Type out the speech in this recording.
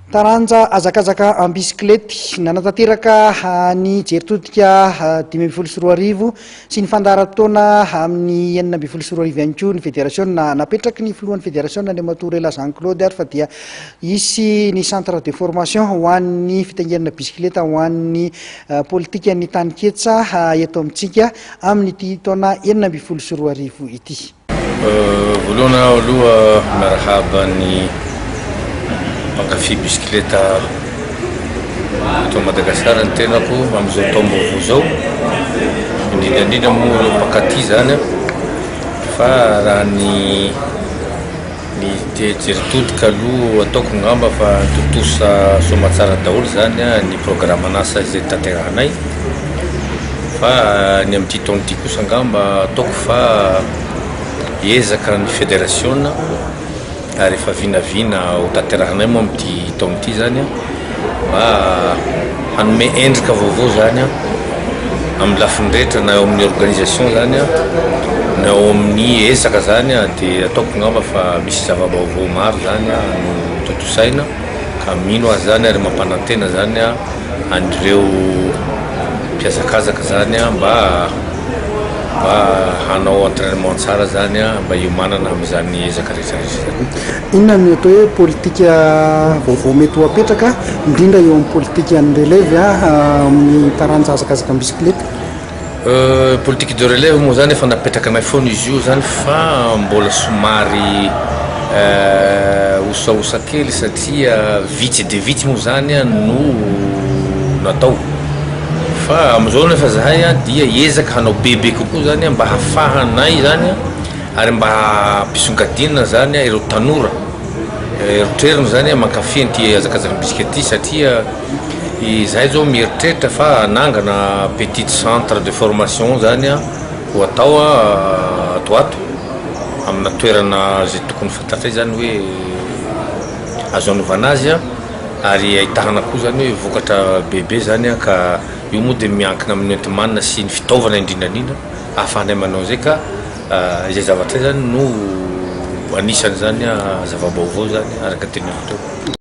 Taranja azakazaka en bicyclette nanatateraka ny jeritodika 2024 sy ny fandaharan-taona amin'ny 2024 ihany koa ny fédération napetraky ny filohan'ny fédération ny Matorela Jean-Claude ary fa dia isy ny centre de formation ho an'ny fitaingenana bicyclette ho an'ny politika ny taniketsa eto amintsika amin'ny taona 2024 ity. Voalohany aloha marahaba ny mpankafy bisikileta eto Madagasikara ny tenako amin'izao taona vaovao zao, indrindrandrindra moa ireo mpankatỳ zany fa raha ny jeritodika aloha ataoko ngamba fa totosa soamantsara daholo zany ny programan'asa izay tanterahanay, fa ny amin'ity taona ity kosa ngamba ataoko fa hiezaka ny fédération ary efa vinavina ho tanterahanay moa amin'ity taona ity zany mba hanome endrika vaovao zany amin'ny lafiny rehetra, na eo amin'ny organisation zany na eo amin'ny ezaka zany dia ataoko ngamba fa misy zava-baovao maro zany no totosaina ka mino azy zany ary mampanantena zany an'ireo mpiazakazaka zany mba hanao entraînement tsara zany mba iomanana amin'izany ezaka rehetrarehetra zany. Inona ny atao hoe politika vaovao mety ho apetraka indrindra eo amin'ny politika ny relève amin'ny taranja azakazaka amin'ny bisikileta? Politique de relève moa zany efa napetraka anay foana izy io zany fa mbola somary osaosa kely satria vitsy de vitsy moa zany no natao, fa amizao nefa zahay dia hiezaka hanao bebe kokoa zany mba hafahanay zany ary mba hampisongadinina zany ireo tanora eritreriny zany mankafy an'ity azakazaka bisikilety satria izahay zao mieritreritra fa nangana petit centre de formation zany ho atao atoato amina toerana zay tokony fantatray zany hoe azo anovana azy ary ahitahana koa zany hoe vokatra bebe zany ka io moa dia miankina amin'ny entimana sy ny fitaovana indrindrandrindra ahafahanay manao zay ka izay zavatra zany no anisany zany zava-baovao zany araka teny teo.